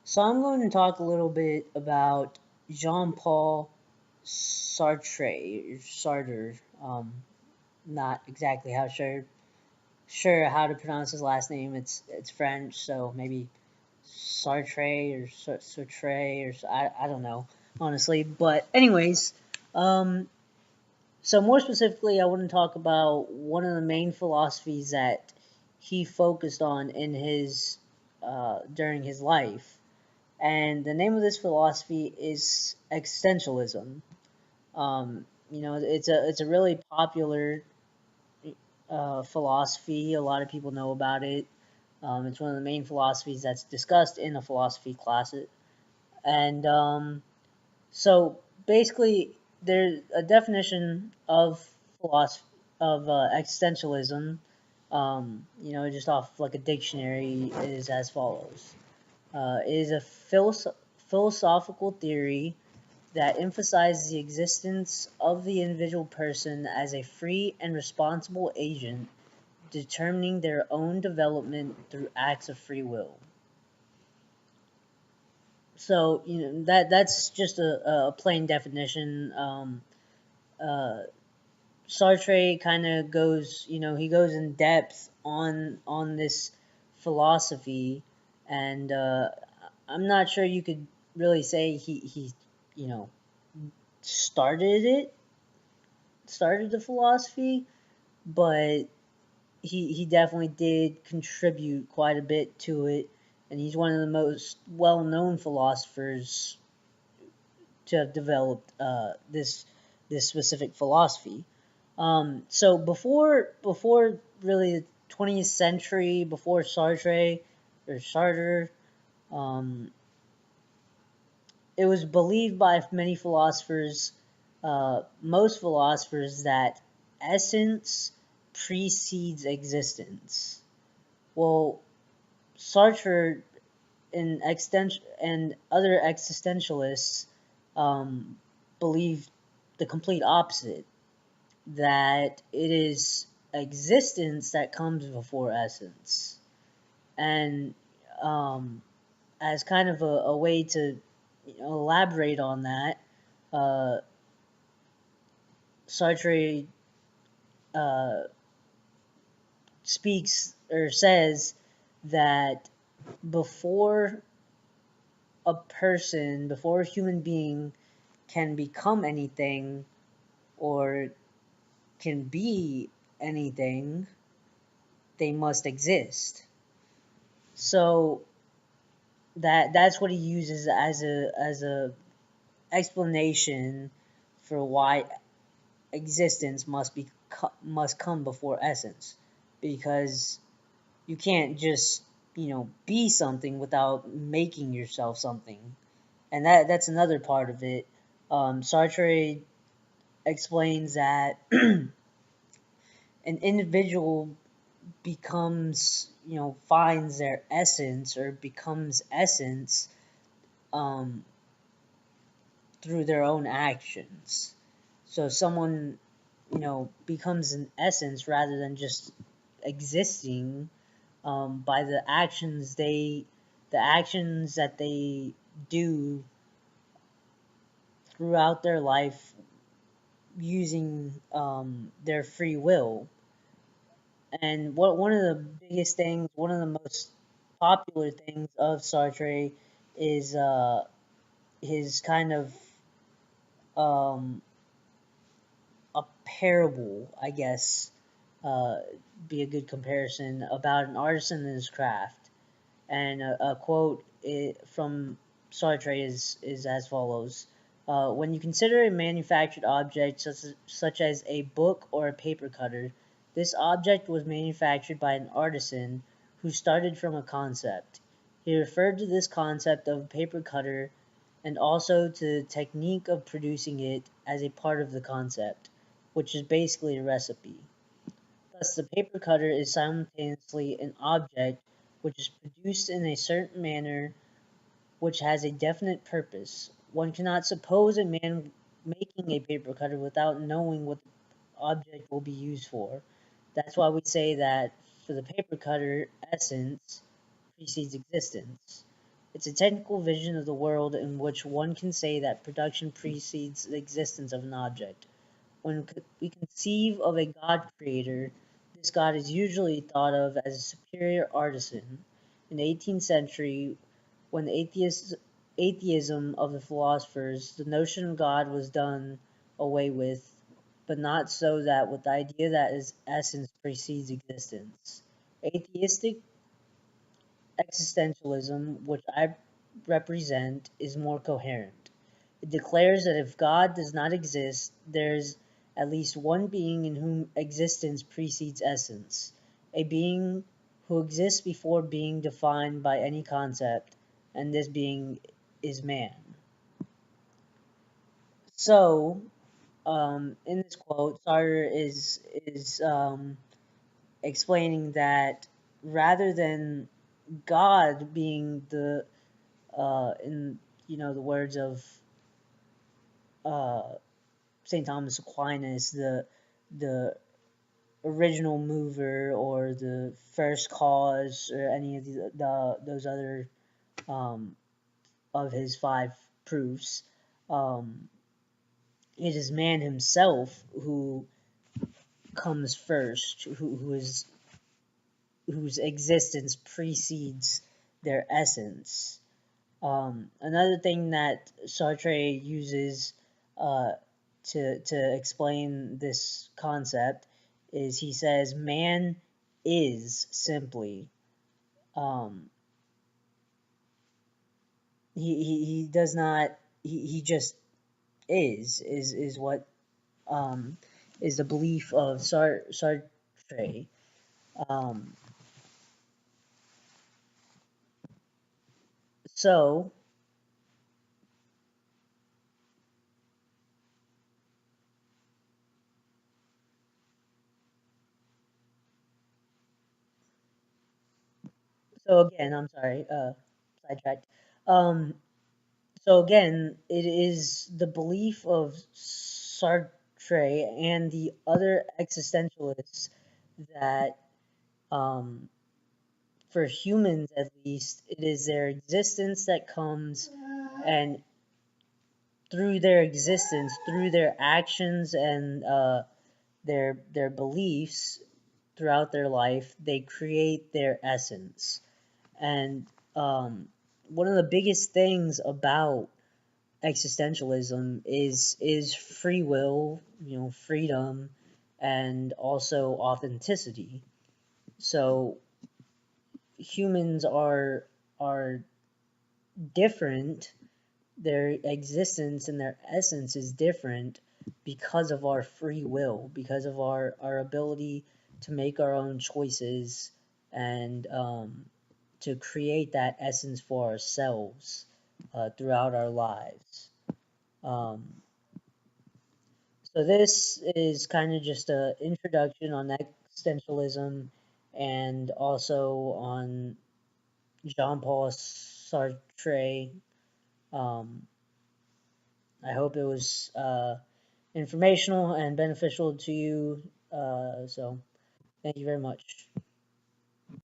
So I'm going to talk a little bit about Jean-Paul Sartre. Not exactly how sure how to pronounce his last name. It's French, so maybe Sartre or Sartre or I don't know honestly. But anyways, um, so more specifically, I want to talk about one of the main philosophies that he focused on in his during his life, and the name of this philosophy is existentialism. It's a really popular philosophy. A lot of people know about it. It's one of the main philosophies that's discussed in a philosophy class. And so basically, there's a definition of philosophy of existentialism. Just off like a dictionary, is as follows: it is a philosophical theory that emphasizes the existence of the individual person as a free and responsible agent determining their own development through acts of free will. So that's just a plain definition. Uh, Sartre kind of goes, he goes in depth on this philosophy, and I'm not sure you could really say he you know started it, started the philosophy, but he definitely did contribute quite a bit to it, and he's one of the most well-known philosophers to have developed this specific philosophy. So before really the 20th century, before Sartre, um, it was believed by many philosophers, most philosophers, that essence precedes existence. Well, Sartre and other existentialists um, believe the complete opposite, that it is existence that comes before essence. And as kind of a way to elaborate on that, uh, Sartre uh, speaks or says that before before a human being can become anything or can be anything, they must exist. So that's what he uses as a explanation for why existence must come before essence, because you can't just be something without making yourself something, and that's another part of it. Sartre explains that an individual becomes finds their essence or becomes essence um, through their own actions. So someone becomes an essence rather than just existing by the actions that they do throughout their life using their free will. And one of the biggest things, one of the most popular things of Sartre is his kind of um, a parable, I guess, uh, be a good comparison, about an artisan and his craft. And a quote from Sartre is as follows: "When you consider a manufactured object such as a book or a paper cutter, this object was manufactured by an artisan who started from a concept. He referred to this concept of a paper cutter and also to the technique of producing it as a part of the concept, which is basically a recipe. Thus, the paper cutter is simultaneously an object which is produced in a certain manner which has a definite purpose. One cannot suppose a man making a paper cutter without knowing what the object will be used for. That's why we say that for the paper cutter, essence precedes existence. It's a technical vision of the world in which one can say that production precedes the existence of an object. When we conceive of a God creator, this God is usually thought of as a superior artisan. In the 18th century, when the atheism of the philosophers, the notion of God was done away with, but not so that with the idea that his essence precedes existence. Atheistic existentialism, which I represent, is more coherent. It declares that if God does not exist, there's at least one being in whom existence precedes essence, a being who exists before being defined by any concept, and this being is man. So, in this quote, Sartre is explaining that rather than God being the in the words of uh, St. Thomas Aquinas, the original mover or the first cause or any of those other um, of his five proofs. Um, it is man himself who comes first, whose existence precedes their essence. Another thing that Sartre uses uh, to explain this concept is he says man is simply. Um, he does not he just is what um, is the belief of Sartre. Um, so so again, I'm sorry, sidetracked. Um, So again, it is the belief of Sartre and the other existentialists that, um, for humans at least, it is their existence that comes, and through their existence, through their actions and their beliefs throughout their life, they create their essence. And one of the biggest things about existentialism is free will, freedom, and also authenticity. So humans are different. Their existence and their essence is different because of our free will, because of our ability to make our own choices and to create that essence for ourselves throughout our lives. Um, So this is kind of just an introduction on existentialism and also on Jean-Paul Sartre. Um, I hope it was informational and beneficial to you. So thank you very much.